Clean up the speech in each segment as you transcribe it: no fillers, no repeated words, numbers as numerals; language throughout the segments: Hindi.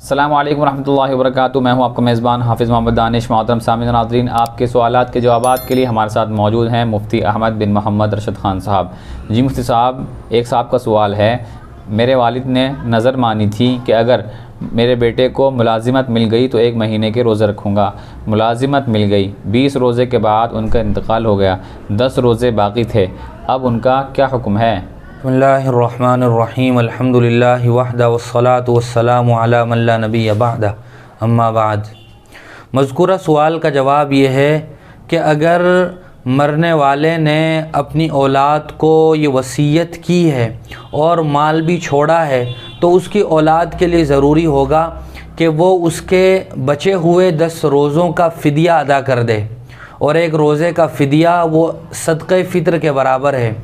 अस्सलामु अलैकुम वरहमतुल्लाहि वबरकातुहू। मैं हूं आपका मेज़बान हाफिज़ मोहम्मद दानिश। मोहतरम सामीन और नाज़रीन, आपके सवालात के जवाबात के लिए हमारे साथ मौजूद हैं मुफ्ती अहमद बिन मोहम्मद रशद ख़ान साहब। जी मुफ्ती साहब, एक साहब का सवाल है, मेरे वालिद ने नज़र मानी थी कि अगर मेरे बेटे को मुलाजिमत मिल गई तो 1 महीने के रोज़े रखूँगा। मुलाजिमत मिल गई, 20 रोज़े के बाद उनका इंतकाल हो गया, 10 रोज़े बाकी थे, अब उनका क्या हुक्म है? बिस्मिल्लाहिर्रहमानिर्रहीम, अल्हम्दुलिल्लाहि वहदा वस्सलातु वस्सलामु अला मन ला नबिय्य बअदा, अम्मा बाद। मज़कूरा सवाल का जवाब ये है कि अगर मरने वाले ने अपनी औलाद को ये वसीयत की है और माल भी छोड़ा है तो उसकी औलाद के लिए ज़रूरी होगा कि वो उसके बचे हुए 10 रोज़ों का फ़िदिया अदा कर दे। और एक रोज़े का फ़िदिया वो सदक़े फ़ित्र के बराबर है।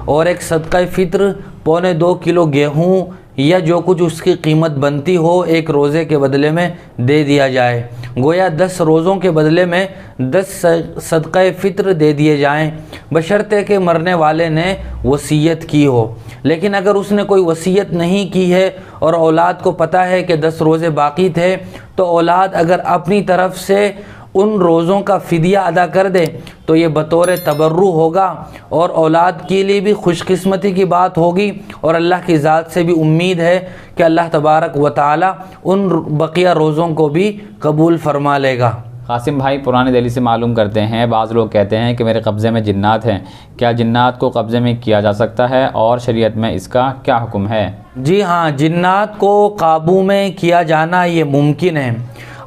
और एक सदक़े फ़ित्र 2.25 किलो गेहूँ या जो कुछ उसकी कीमत बनती हो एक रोज़े के बदले में दे दिया जाए। गोया 10 रोज़ों के बदले में 10 सदक़े फ़ित्र दे दिए जाएं, बशर्ते कि मरने वाले ने वसीयत की हो। लेकिन अगर उसने कोई वसीयत नहीं की है और औलाद को पता है कि 10 रोज़े बाकी थे, तो औलाद अगर अपनी तरफ से उन रोज़ों का फ़िदिया अदा कर दे तो ये बतौर तबर्रु होगा और औलाद के लिए भी खुशकिस्मती की बात होगी। और अल्लाह की ज़ात से भी उम्मीद है कि अल्लाह तबारक व तआला उन बकिया रोज़ों को भी कबूल फरमा लेगा। कासिम भाई पुरानी दिल्ली से मालूम करते हैं, बाज़ लोग कहते हैं कि मेरे कब्ज़े में जिन्नात हैं, क्या जिन्नात को कब्ज़े में किया जा सकता है और शरीयत में इसका क्या हुक्म है? जी हाँ, जिन्नात को काबू में किया जाना ये मुमकिन है।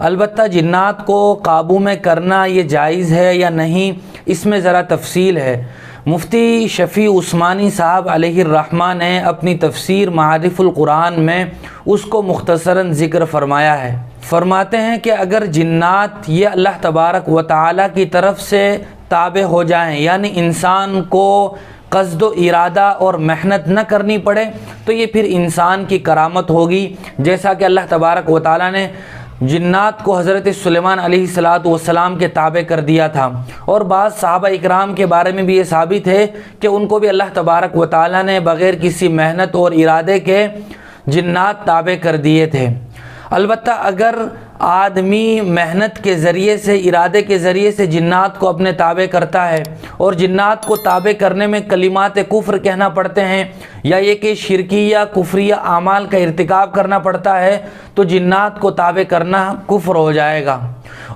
अलबत्ता जिन्नात को काबू में करना ये जायज़ है या नहीं, इसमें ज़रा तफसील है। मुफ्ती शफ़ी उस्मानी साहब अलैहिर्रहमा ने अपनी तफसीर मारिफुल कुरान में उसको मुख्तसरन ज़िक्र फरमाया है। फरमाते हैं कि अगर जिन्नात ये अल्लाह तबारक व तआला की तरफ से ताबे हो जाएं, यानी इंसान को क़स्द व इरादा और मेहनत न करनी पड़े, तो ये फिर इंसान की करामत होगी। जैसा कि अल्लाह तबारक व तआला ने जिन्नात को हज़रत सुलेमान अलैहिस्सलातु वस्सलाम के ताबे कर दिया था। और बाज़ सहाबा इकराम के बारे में भी ये साबित है कि उनको भी अल्लाह तबारक व तआला ने बग़ैर किसी मेहनत और इरादे के जिन्नात ताबे कर दिए थे। अलबत्ता अगर आदमी मेहनत के ज़रिए से, इरादे के ज़रिए से जिन्नात को अपने ताबे करता है और जिन्नात को ताबे करने में कलिमात कुफ्र कहना पड़ते हैं या ये कि शिरकी या कुफ्रिया आमाल का इर्तिकाब करना पड़ता है, तो जिन्नात को ताबे करना कुफ्र हो जाएगा।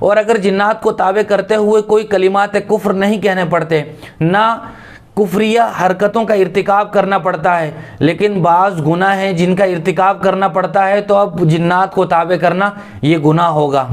और अगर जिन्नात को ताबे करते हुए कोई कलिमात कुफ्र नहीं कहने पड़ते, ना कुफ्रिया हरकतों का इर्तिकाब करना पड़ता है, लेकिन बाज़ गुनाह हैं जिनका इर्तिकाब करना पड़ता है, तो अब जिन्नात को ताबे करना ये गुनाह होगा।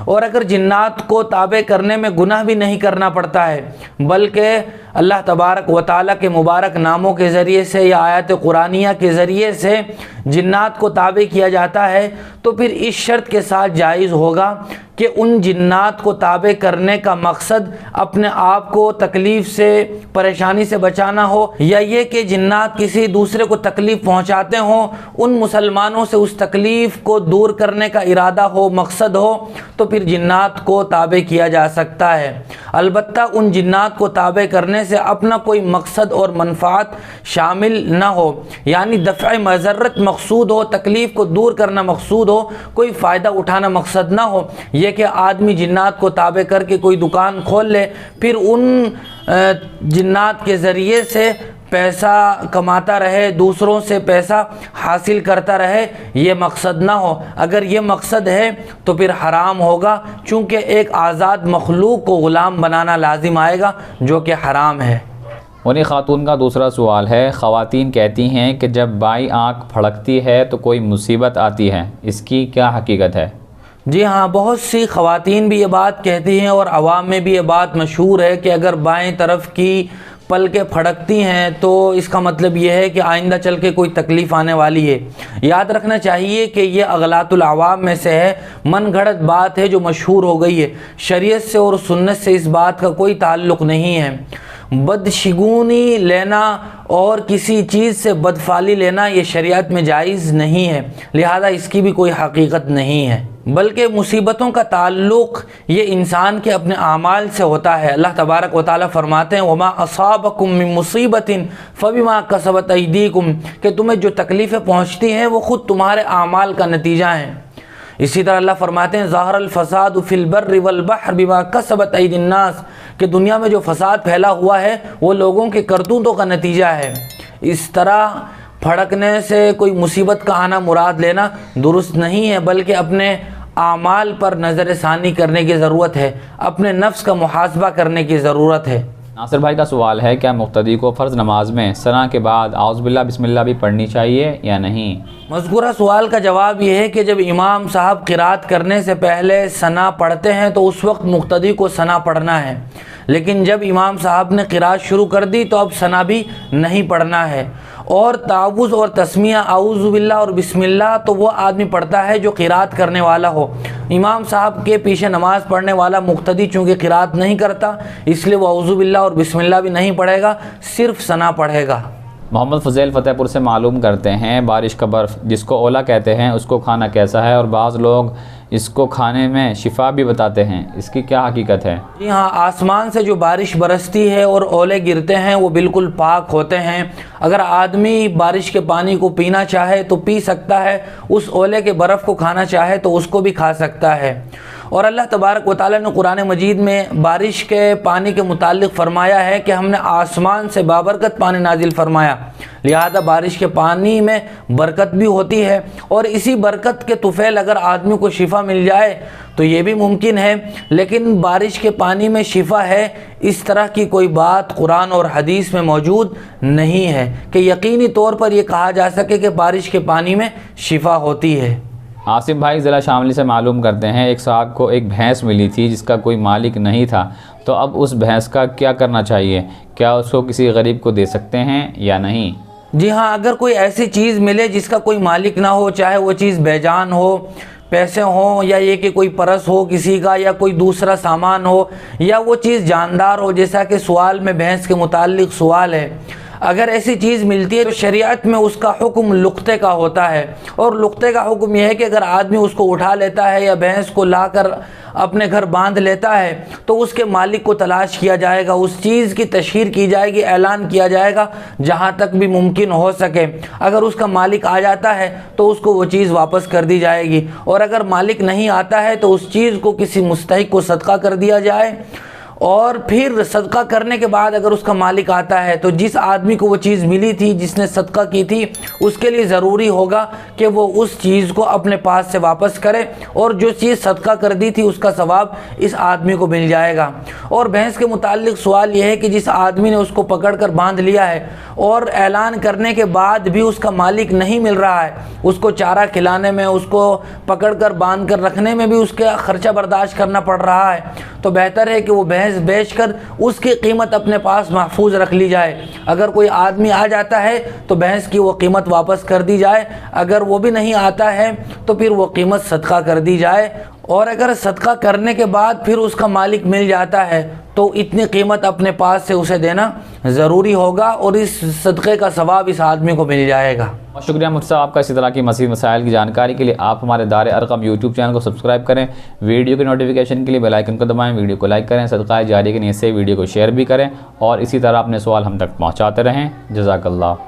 और अगर जिन्नात को ताबे करने में गुनाह भी नहीं करना पड़ता है, बल्कि अल्लाह तबारक व तआला के मुबारक नामों के ज़रिए से या आयत कुरानिया के ज़रिए से जिन्नात को ताबे किया जाता है, तो फिर इस शर्त के साथ जायज़ होगा कि उन जिन्नात को ताबे करने का मकसद अपने आप को तकलीफ़ से, परेशानी से बचाना हो, या ये कि जिन्नात किसी दूसरे को तकलीफ़ पहुँचाते हों, उन मुसलमानों से उस तकलीफ़ को दूर करने का इरादा हो, मकसद हो, तो फिर जिन्नात को ताबे किया जा सकता है। अलबत्ता उन जिन्नात को ताबे करने से अपना कोई मकसद और मनफ़ात शामिल न हो, यानी दफ़अ मज़र्रत मकसूद हो, तकलीफ़ को दूर करना मकसूद हो, कोई फ़ायदा उठाना मकसद ना हो। ये कि आदमी जिन्नात को ताबे करके कोई दुकान खोल ले, फिर उन जिन्नात के ज़रिए से पैसा कमाता रहे, दूसरों से पैसा हासिल करता रहे, ये मकसद ना हो। अगर ये मकसद है तो फिर हराम होगा, चूँकि एक आज़ाद मखलूक को ग़ुलाम बनाना लाजिम आएगा, जो कि हराम है। उन्हीं खातून का दूसरा सवाल है, ख़वातीन कहती हैं कि जब बाई आँख फड़कती है तो कोई मुसीबत आती है, इसकी क्या हकीकत है? जी हाँ, बहुत सी ख़वातीन भी ये बात कहती हैं और अवाम में भी ये बात मशहूर है कि अगर बाएं तरफ की पलकें फड़कती हैं तो इसका मतलब ये है कि आइंदा चल के कोई तकलीफ़ आने वाली है। याद रखना चाहिए कि ये अगलातुल अवाम में से है, मन गढ़ंत बात है जो मशहूर हो गई है। शरीयत से और सुन्नत से इस बात का कोई ताल्लुक़ नहीं है। बदशिगुनी लेना और किसी चीज़ से बदफाली लेना ये शरीयत में जायज़ नहीं है, लिहाजा इसकी भी कोई हकीकत नहीं है। बल्कि मुसीबतों का ताल्लुक़ ये इंसान के अपने आमाल से होता है। अल्लाह तबारक व तआला फरमाते हैं वमा असाबकुम मिन मुसीबतिन फबिमा कसबत अयदीकुम, कि तुम्हें जो तकलीफ़ें पहुँचती हैं वो ख़ुद तुम्हारे आमाल का नतीजा हैं। इसी तरह अल्लाह फरमाते हैं ज़हरल फ़साद फ़िल बर्रि वल बहर बिमा कसबत अयदिन नास, कि दुनिया में जो फ़साद फैला हुआ है वो लोगों के करतूतों का नतीजा है। इस तरह फड़कने से कोई मुसीबत का आना मुराद लेना दुरुस्त नहीं है, बल्कि अपने आमाल पर नज़र सानी करने की ज़रूरत है, अपने नफ्स का मुहासबा करने की ज़रूरत है। नासिर भाई का सवाल है, क्या मुक्तदी को फ़र्ज़ नमाज में सना के बाद आउज़ुबिल्लाह बिस्मिल्लाह भी पढ़नी चाहिए या नहीं? मज़कूरा सवाल का जवाब यह है कि जब इमाम साहब क़िरात करने से पहले सना पढ़ते हैं तो उस वक्त मुक्तदी को सना पढ़ना है, लेकिन जब इमाम साहब ने क़िरात शुरू कर दी तो अब सना भी नहीं पढ़ना है। और तावुज़ और तस्मिया आऊज़ु बिल्लाह और बिस्मिल्लाह तो वो आदमी पढ़ता है जो क़िरात करने वाला हो। इमाम साहब के पीछे नमाज़ पढ़ने वाला मुक्तदी चूँकि क़िरात नहीं करता, इसलिए वो आऊज़ु बिल्लाह और बिस्मिल्लाह भी नहीं पढ़ेगा, सिर्फ़ सना पढ़ेगा। मोहम्मद फ़ज़ैल फ़तेहपुर से मालूम करते हैं, बारिश का बर्फ़ जिसको ओला कहते हैं उसको खाना कैसा है, और बाज़ लोग इसको खाने में शिफा भी बताते हैं, इसकी क्या हकीकत है? जी हाँ, आसमान से जो बारिश बरसती है और ओले गिरते हैं वो बिल्कुल पाक होते हैं। अगर आदमी बारिश के पानी को पीना चाहे तो पी सकता है, उस ओले के बर्फ़ को खाना चाहे तो उसको भी खा सकता है। और अल्लाह तबारक व तआला ने कुरान मजीद में बारिश के पानी के मुताल्लिक़ फ़रमाया है कि हमने आसमान से बाबरकत पानी नाजिल फ़रमाया, लिहाजा बारिश के पानी में बरकत भी होती है। और इसी बरकत के तुफ़ैल अगर आदमी को शिफा मिल जाए तो ये भी मुमकिन है, लेकिन बारिश के पानी में शिफा है इस तरह की कोई बात कुरान और हदीस में मौजूद नहीं है कि यकीनी तौर पर यह कहा जा सके कि बारिश के पानी में शिफा होती है। आसिम भाई ज़िला शामली से मालूम करते हैं, एक साहब को एक भैंस मिली थी जिसका कोई मालिक नहीं था, तो अब उस भैंस का क्या करना चाहिए? क्या उसको किसी गरीब को दे सकते हैं या नहीं? जी हाँ, अगर कोई ऐसी चीज़ मिले जिसका कोई मालिक ना हो, चाहे वो चीज़ बेजान हो, पैसे हों या ये कि कोई परस हो किसी का, या कोई दूसरा सामान हो, या वो चीज़ जानदार हो, जैसा कि सवाल में भैंस के मुताल्लिक़ सवाल है, अगर ऐसी चीज़ मिलती है तो शरीयत में उसका हुक्म लुक़्ते का होता है। और लुक़्ते का हुक्म यह है कि अगर आदमी उसको उठा लेता है या भैंस को लाकर अपने घर बांध लेता है तो उसके मालिक को तलाश किया जाएगा, उस चीज़ की तशहीर की जाएगी, ऐलान किया जाएगा जहाँ तक भी मुमकिन हो सके। अगर उसका मालिक आ जाता है तो उसको वो चीज़ वापस कर दी जाएगी, और अगर मालिक नहीं आता है तो उस चीज़ को किसी मुस्तहिक को सदका कर दिया जाए। और फिर सदका करने के बाद अगर उसका मालिक आता है तो जिस आदमी को वो चीज़ मिली थी, जिसने सदका की थी, उसके लिए ज़रूरी होगा कि वो उस चीज़ को अपने पास से वापस करे, और जो चीज़ सदका कर दी थी उसका सवाब इस आदमी को मिल जाएगा। और भैंस के मुताल्लिक़ सवाल यह है कि जिस आदमी ने उसको पकड़ कर बांध लिया है और ऐलान करने के बाद भी उसका मालिक नहीं मिल रहा है, उसको चारा खिलाने में, उसको पकड़ कर बांध कर रखने में भी उसका ख़र्चा बर्दाश्त करना पड़ रहा है, तो बेहतर है कि वो भैंस बेचकर उसकी कीमत अपने पास महफूज रख ली जाए। अगर कोई आदमी आ जाता है तो भैंस की वो कीमत वापस कर दी जाए, अगर वो भी नहीं आता है तो फिर वो कीमत सदका कर दी जाए। और अगर सदका करने के बाद फिर उसका मालिक मिल जाता है तो इतनी कीमत अपने पास से उसे देना ज़रूरी होगा, और इस सदक़े का सवाब इस आदमी को मिल जाएगा। बहुत शुक्रिया मुफ्ती साहब आपका। इसी तरह की मज़ीद मसाइल की जानकारी के लिए आप हमारे दार अरक़म यूट्यूब चैनल को सब्सक्राइब करें, वीडियो की नोटिफिकेशन के लिए बेल आइकन को दबाएं, वीडियो को लाइक करें, सदक़ा जारी की नीयत से वीडियो को शेयर भी करें, और इसी तरह अपने सवाल हम तक पहुँचाते रहें। जज़ाकल्लाह।